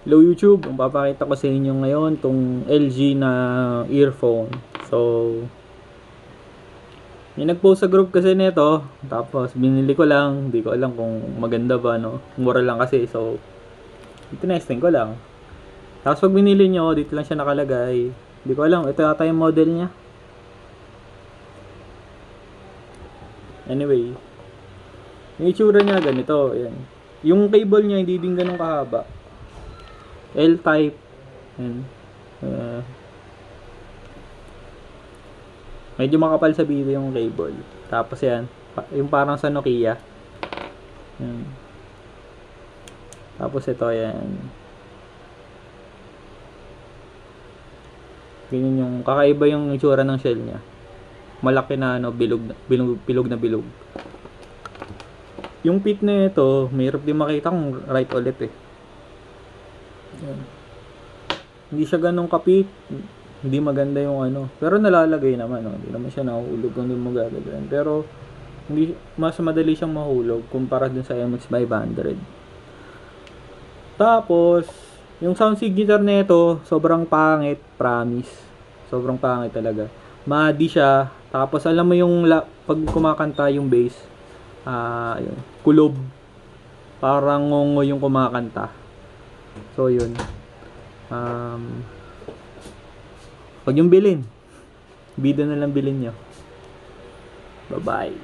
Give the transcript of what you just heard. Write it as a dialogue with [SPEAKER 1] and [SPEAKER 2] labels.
[SPEAKER 1] Hello YouTube, ang papakita ko sa inyo ngayon tong LG na earphone. So, may nag-post sa group kasi nito, tapos binili ko lang, hindi ko alam kung maganda ba, no? Mura lang kasi, so tinesting ko lang. Tapos pag binili nyo, dito lang siya nakalagay. Hindi ko alam, ito yata yung model niya. Anyway, yung itsura niya ganito, ayan. Yung cable niya hindi din ganun kahaba. L-type. Ayan. Medyo makapal sa video yung cable. Tapos yan, yung parang sa Nokia. Ayan. Tapos ito, yan. Ganyan yung, kakaiba yung itsura ng shell niya. Malaki na ano, bilog na bilog. Yung pit na ito, mayroon din makita kung right o left eh. Yan. Hindi siya ganong kapit, hindi maganda yung ano, pero nalalagay naman, no? Hindi naman siya nahuhulog kung hindi mo gagawin, pero hindi, mas madali siyang mahulog kumpara dun sa MX500. Tapos yung sound signature nito sobrang pangit, promise, sobrang pangit talaga. Madi siya, tapos alam mo yung pag kumakanta yung bass, yun, kulob, parang ngongo yung kumakanta. So yun, wag yung bilhin, bida na lang bilhin nyo. Bye bye.